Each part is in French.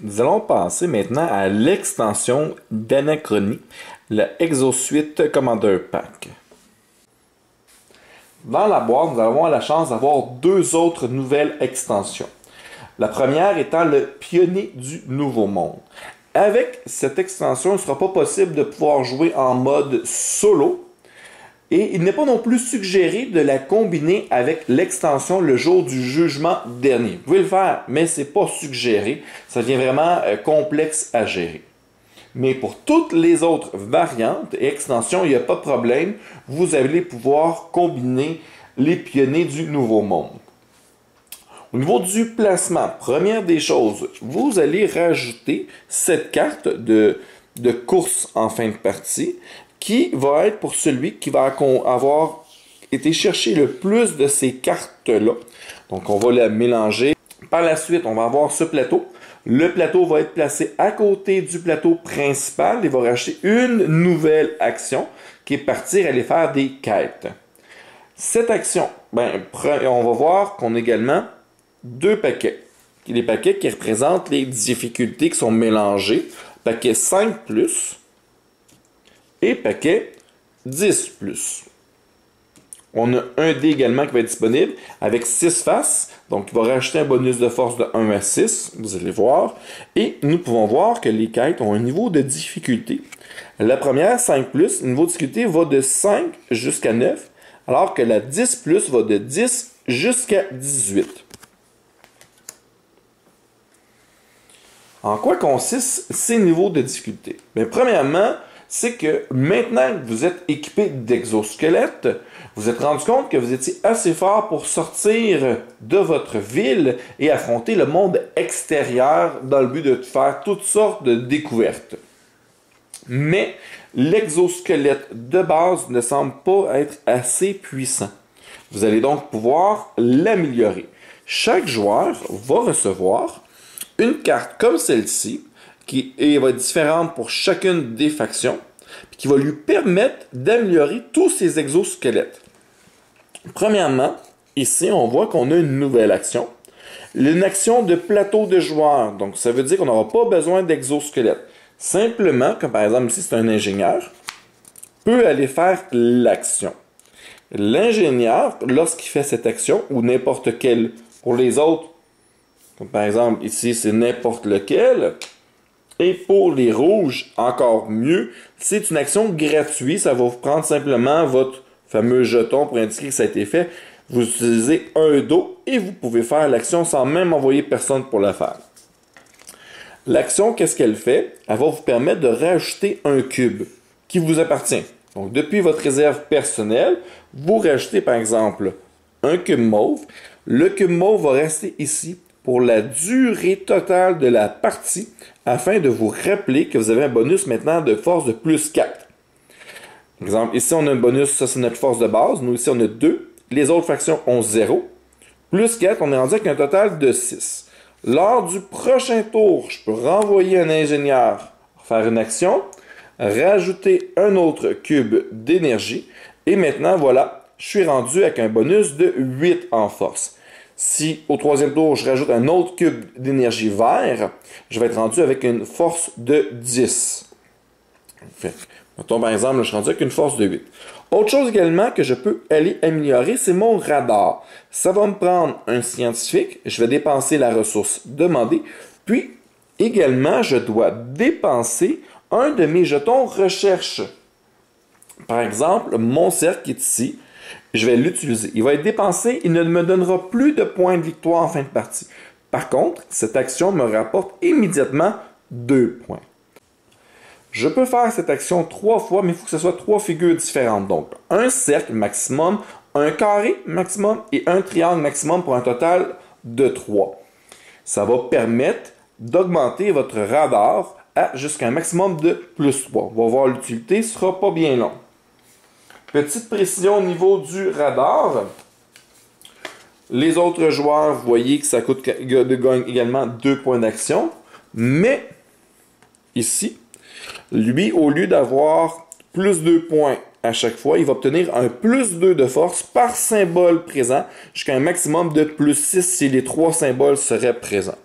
Nous allons passer maintenant à l'extension d'Anachronie, la ExoSuite Commander Pack. Dans la boîte, nous avons la chance d'avoir deux autres nouvelles extensions. La première étant le Pionnier du Nouveau Monde. Avec cette extension, il ne sera pas possible de pouvoir jouer en mode solo. Et il n'est pas non plus suggéré de la combiner avec l'extension le jour du jugement dernier. Vous pouvez le faire, mais ce n'est pas suggéré. Ça devient vraiment complexe à gérer. Mais pour toutes les autres variantes et extensions, il n'y a pas de problème. Vous allez pouvoir combiner les pionniers du Nouveau Monde. Au niveau du placement, première des choses, vous allez rajouter cette carte de course en fin de partie qui va être pour celui qui va avoir été chercher le plus de ces cartes-là. Donc, on va la mélanger. Par la suite, on va avoir ce plateau. Le plateau va être placé à côté du plateau principal. Il va racheter une nouvelle action qui est partir aller faire des quêtes. Cette action, on va voir qu'on a également deux paquets. Les paquets qui représentent les difficultés qui sont mélangées. Paquet 5+. Et paquet 10+. On a un dé également qui va être disponible avec 6 faces. Donc, il va rajouter un bonus de force de 1 à 6. Vous allez voir. Et nous pouvons voir que les quêtes ont un niveau de difficulté. La première, 5+, le niveau de difficulté va de 5 jusqu'à 9. Alors que la 10+, va de 10 jusqu'à 18. En quoi consistent ces niveaux de difficulté? Premièrement, c'est que maintenant que vous êtes équipé d'exosquelettes, vous vous êtes rendu compte que vous étiez assez fort pour sortir de votre ville et affronter le monde extérieur dans le but de faire toutes sortes de découvertes. Mais l'exosquelette de base ne semble pas être assez puissant. Vous allez donc pouvoir l'améliorer. Chaque joueur va recevoir une carte comme celle-ci, qui va être différente pour chacune des factions, puis qui va lui permettre d'améliorer tous ses exosquelettes. Premièrement, ici, on voit qu'on a une nouvelle action. Une action de plateau de joueur. Donc, ça veut dire qu'on n'aura pas besoin d'exosquelettes. Simplement, comme par exemple ici, c'est un ingénieur, peut aller faire l'action. L'ingénieur, lorsqu'il fait cette action, ou n'importe quelle, pour les autres, comme par exemple ici, c'est n'importe lequel, et pour les rouges, encore mieux, c'est une action gratuite. Ça va vous prendre simplement votre fameux jeton pour indiquer que ça a été fait. Vous utilisez un dos et vous pouvez faire l'action sans même envoyer personne pour la faire. L'action, qu'est-ce qu'elle fait? Elle va vous permettre de rajouter un cube qui vous appartient. Donc, depuis votre réserve personnelle, vous rajoutez par exemple un cube mauve. Le cube mauve va rester ici pour la durée totale de la partie afin de vous rappeler que vous avez un bonus maintenant de force de plus 4. Par exemple, ici on a un bonus, ça c'est notre force de base. Nous ici on a 2. Les autres factions ont 0. Plus 4, on est rendu avec un total de 6. Lors du prochain tour, je peux renvoyer un ingénieur faire une action, rajouter un autre cube d'énergie et maintenant voilà, je suis rendu avec un bonus de 8 en force. Si au troisième tour, je rajoute un autre cube d'énergie vert, je vais être rendu avec une force de 10. Mettons par exemple, je suis rendu avec une force de 8. Autre chose également que je peux aller améliorer, c'est mon radar. Ça va me prendre un scientifique, je vais dépenser la ressource demandée, puis également, je dois dépenser un de mes jetons recherche. Par exemple, mon cercle qui est ici, je vais l'utiliser. Il va être dépensé, il ne me donnera plus de points de victoire en fin de partie. Par contre, cette action me rapporte immédiatement 2 points. Je peux faire cette action 3 fois, mais il faut que ce soit 3 figures différentes. Donc, un cercle maximum, un carré maximum et un triangle maximum pour un total de 3. Ça va permettre d'augmenter votre radar à jusqu'à un maximum de plus 3. On va voir l'utilité, ce ne sera pas bien long. Petite précision au niveau du radar. Les autres joueurs, vous voyez que ça gagne également 2 points d'action. Mais, ici, lui, au lieu d'avoir plus 2 points à chaque fois, il va obtenir un plus 2 de force par symbole présent, jusqu'à un maximum de plus 6 si les 3 symboles seraient présents.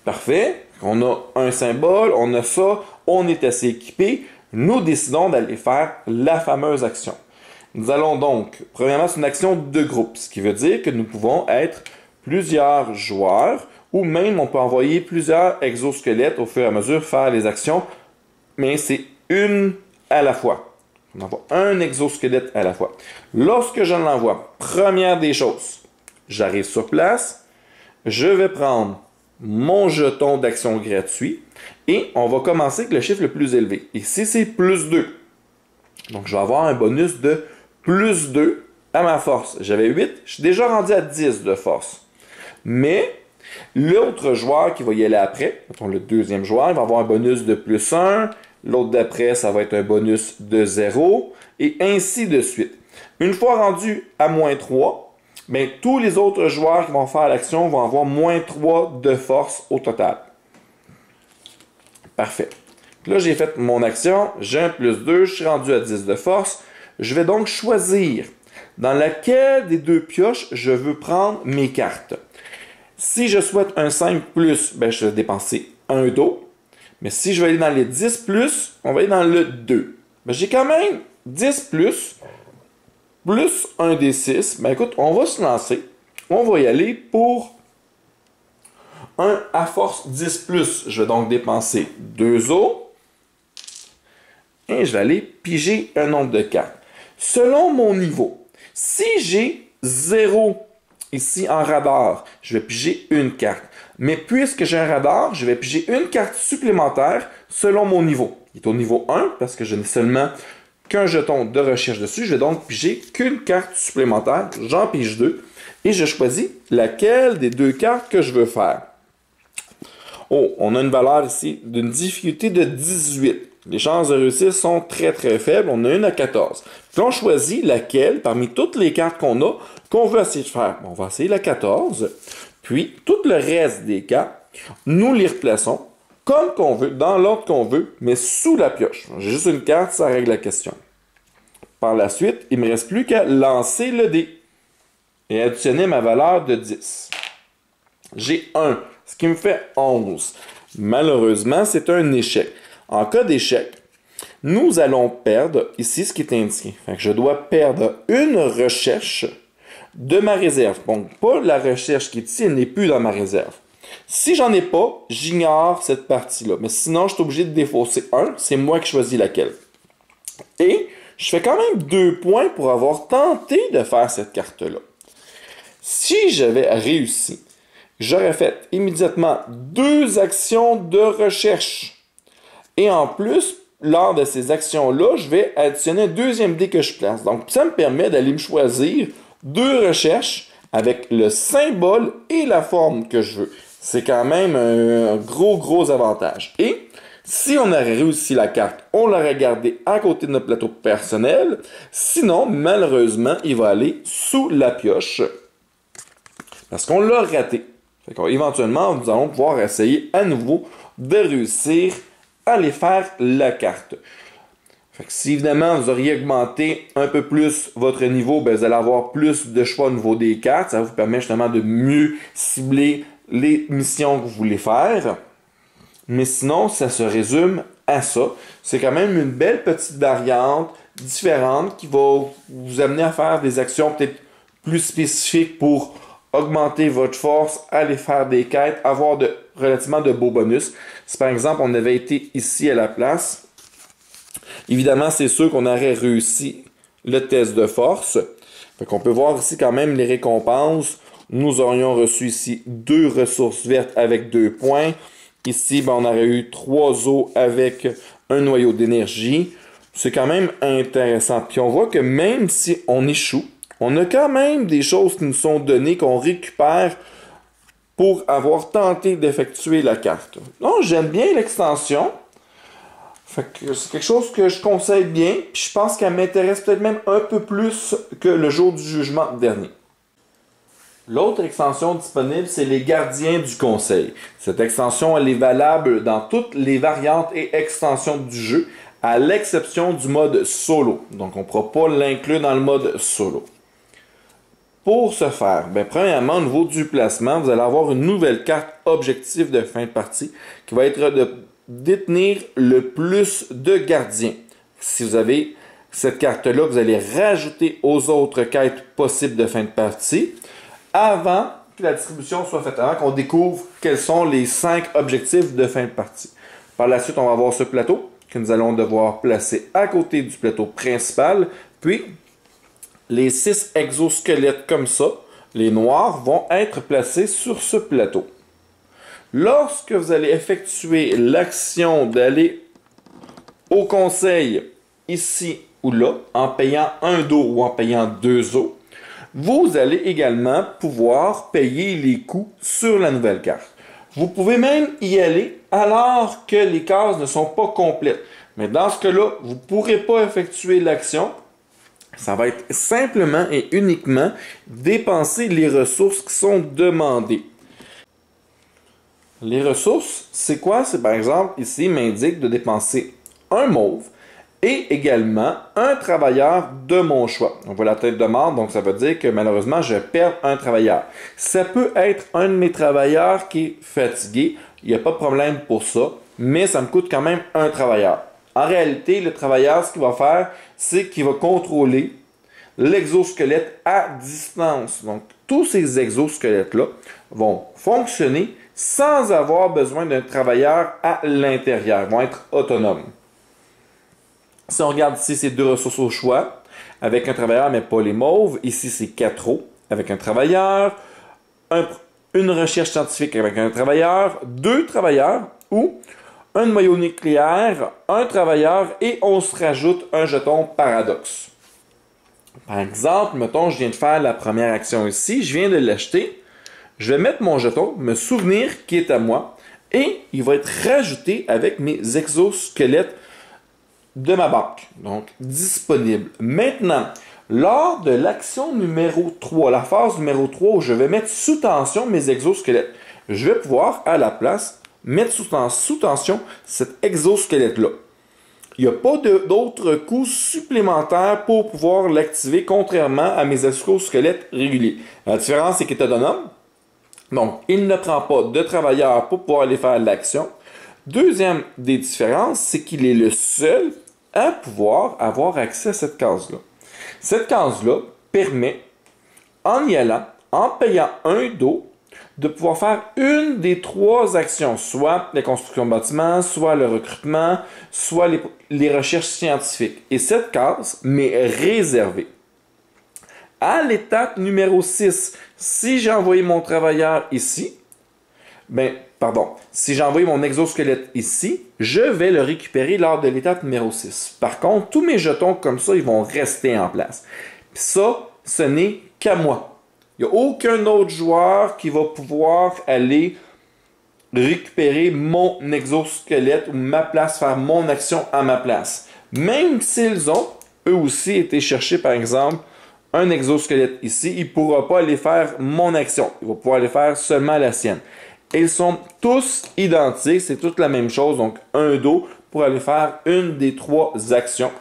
Parfait. On a un symbole, on a ça, on est assez équipé. Nous décidons d'aller faire la fameuse action. Nous allons donc, premièrement, c'est une action de groupe, ce qui veut dire que nous pouvons être plusieurs joueurs ou même on peut envoyer plusieurs exosquelettes au fur et à mesure faire les actions, mais c'est une à la fois. On envoie un exosquelette à la fois. Lorsque je l'envoie, première des choses, j'arrive sur place, je vais prendre mon jeton d'action gratuit et on va commencer avec le chiffre le plus élevé. Ici, c'est plus 2. Donc, je vais avoir un bonus de plus 2 à ma force. J'avais 8, je suis déjà rendu à 10 de force. Mais l'autre joueur qui va y aller après, mettons le deuxième joueur, il va avoir un bonus de plus 1. L'autre d'après, ça va être un bonus de 0. Et ainsi de suite. Une fois rendu à moins 3, bien, tous les autres joueurs qui vont faire l'action vont avoir moins 3 de force au total. Parfait. Là, j'ai fait mon action, j'ai un plus 2, je suis rendu à 10 de force. Je vais donc choisir dans laquelle des deux pioches je veux prendre mes cartes. Si je souhaite un 5 plus, ben, je vais dépenser un d'eau. Mais si je vais aller dans les 10 plus, on va aller dans le 2. Ben, j'ai quand même 10 plus un des 6. Ben écoute, on va se lancer. On va y aller pour un à force 10 plus. Je vais donc dépenser 2 os. Et je vais aller piger un nombre de cartes. Selon mon niveau, si j'ai 0 ici en radar, je vais piger une carte. Mais puisque j'ai un radar, je vais piger une carte supplémentaire selon mon niveau. Il est au niveau 1 parce que je n'ai seulement qu'un jeton de recherche dessus. Je vais donc piger qu'une carte supplémentaire. J'en pige 2 et je choisis laquelle des deux cartes que je veux faire. Oh, on a une valeur ici d'une difficulté de 18. Les chances de réussir sont très très faibles. On a une à 14. Puis on choisit laquelle, parmi toutes les cartes qu'on a, qu'on veut essayer de faire. On va essayer la 14. Puis, tout le reste des cartes, nous les replaçons comme qu'on veut, dans l'ordre qu'on veut, mais sous la pioche. J'ai juste une carte, ça règle la question. Par la suite, il ne me reste plus qu'à lancer le dé et additionner ma valeur de 10. J'ai 1, ce qui me fait 11. Malheureusement, c'est un échec. En cas d'échec, nous allons perdre ici ce qui est indiqué. Fait que je dois perdre une recherche de ma réserve. Donc, pas la recherche qui est ici, elle n'est plus dans ma réserve. Si j'en ai pas, j'ignore cette partie-là. Mais sinon, je suis obligé de défausser 1. C'est moi qui choisis laquelle. Et je fais quand même 2 points pour avoir tenté de faire cette carte-là. Si j'avais réussi, j'aurais fait immédiatement 2 actions de recherche. Et en plus, lors de ces actions-là, je vais additionner un deuxième dé que je place. Donc, ça me permet d'aller me choisir 2 recherches avec le symbole et la forme que je veux. C'est quand même un gros avantage. Et si on aurait réussi la carte, on l'aurait gardé à côté de notre plateau personnel. Sinon, malheureusement, il va aller sous la pioche parce qu'on l'a raté. Éventuellement, nous allons pouvoir essayer à nouveau de réussir à aller faire la carte. Fait que si évidemment vous auriez augmenté un peu plus votre niveau, ben, vous allez avoir plus de choix au niveau des cartes. Ça vous permet justement de mieux cibler les missions que vous voulez faire. Mais sinon, ça se résume à ça. C'est quand même une belle petite variante différente qui va vous amener à faire des actions peut-être plus spécifiques pour augmenter votre force, aller faire des quêtes, avoir relativement de beaux bonus. Si par exemple on avait été ici à la place, évidemment c'est sûr qu'on aurait réussi le test de force. Fait qu'on peut voir ici quand même les récompenses. Nous aurions reçu ici 2 ressources vertes avec 2 points. Ici, ben, on aurait eu 3 os avec un noyau d'énergie. C'est quand même intéressant. Puis on voit que même si on échoue, on a quand même des choses qui nous sont données, qu'on récupère pour avoir tenté d'effectuer la carte. Donc, j'aime bien l'extension. Fait que c'est quelque chose que je conseille bien. Puis je pense qu'elle m'intéresse peut-être même un peu plus que le jour du jugement dernier. L'autre extension disponible, c'est les gardiens du conseil. Cette extension, elle est valable dans toutes les variantes et extensions du jeu, à l'exception du mode solo. Donc, on ne pourra pas l'inclure dans le mode solo. Pour ce faire, bien, premièrement, au niveau du placement, vous allez avoir une nouvelle carte objectif de fin de partie qui va être de détenir le plus de gardiens. Si vous avez cette carte-là, vous allez rajouter aux autres quêtes possibles de fin de partie avant que la distribution soit faite, avant qu'on découvre quels sont les 5 objectifs de fin de partie. Par la suite, on va avoir ce plateau que nous allons devoir placer à côté du plateau principal, puis les 6 exosquelettes comme ça, les noirs, vont être placés sur ce plateau. Lorsque vous allez effectuer l'action d'aller au conseil ici ou là, en payant un dos ou en payant 2 os, vous allez également pouvoir payer les coûts sur la nouvelle carte. Vous pouvez même y aller alors que les cases ne sont pas complètes. Mais dans ce cas-là, vous ne pourrez pas effectuer l'action. Ça va être simplement et uniquement dépenser les ressources qui sont demandées. Les ressources, c'est quoi? C'est par exemple, ici, il m'indique de dépenser un mauve et également un travailleur de mon choix. On voit la tête de mort, donc ça veut dire que malheureusement, je perds un travailleur. Ça peut être un de mes travailleurs qui est fatigué, il n'y a pas de problème pour ça, mais ça me coûte quand même un travailleur. En réalité, le travailleur, ce qu'il va faire, c'est qu'il va contrôler l'exosquelette à distance. Donc, tous ces exosquelettes-là vont fonctionner sans avoir besoin d'un travailleur à l'intérieur, vont être autonomes. Si on regarde ici, c'est 2 ressources au choix, avec un travailleur, mais pas les mauves. Ici, c'est 4 os, avec un travailleur, une recherche scientifique avec un travailleur, 2 travailleurs, ou un noyau nucléaire, un travailleur, et on se rajoute un jeton paradoxe. Par exemple, mettons, je viens de faire la première action ici, je viens de l'acheter, je vais mettre mon jeton, me souvenir qu'il est à moi, et il va être rajouté avec mes exosquelettes de ma banque, donc disponible. Maintenant, lors de l'action numéro 3, la phase numéro 3 où je vais mettre sous tension mes exosquelettes, je vais pouvoir à la place mettre sous tension cet exosquelette-là. Il n'y a pas d'autres coûts supplémentaires pour pouvoir l'activer, contrairement à mes exosquelettes réguliers. La différence, c'est qu'il est autonome. Donc, il ne prend pas de travailleur pour pouvoir aller faire l'action. Deuxième des différences, c'est qu'il est le seul à pouvoir avoir accès à cette case-là. Cette case-là permet, en y allant, en payant un dos, de pouvoir faire une des 3 actions, soit la construction de bâtiments, soit le recrutement, soit les recherches scientifiques. Et cette case m'est réservée. À l'étape numéro 6, si j'ai envoyé mon travailleur ici, si j'ai envoyé mon exosquelette ici, je vais le récupérer lors de l'étape numéro 6. Par contre, tous mes jetons comme ça, ils vont rester en place. Puis ça, ce n'est qu'à moi. Il n'y a aucun autre joueur qui va pouvoir aller récupérer mon exosquelette ou ma place, faire mon action à ma place. Même s'ils ont, eux aussi, été chercher, par exemple, un exosquelette ici, il ne pourra pas aller faire mon action. Il va pouvoir aller faire seulement la sienne. Ils sont tous identiques, c'est toute la même chose, donc un dos pour aller faire une des 3 actions.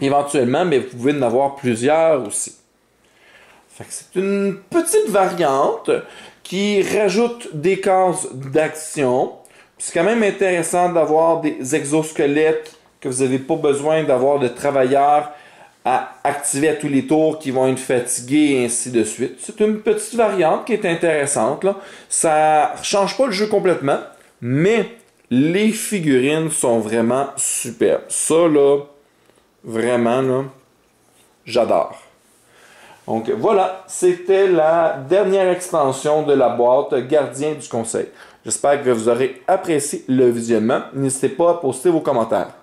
Éventuellement, mais vous pouvez en avoir plusieurs aussi. C'est une petite variante qui rajoute des cases d'action. C'est quand même intéressant d'avoir des exosquelettes que vous n'avez pas besoin d'avoir de travailleurs à activer à tous les tours qui vont être fatigués et ainsi de suite. C'est une petite variante qui est intéressante, là. Ça ne change pas le jeu complètement, mais les figurines sont vraiment superbes. Ça, là, vraiment, là, j'adore. Donc voilà, c'était la dernière extension de la boîte Gardien du Conseil. J'espère que vous aurez apprécié le visionnement. N'hésitez pas à poster vos commentaires.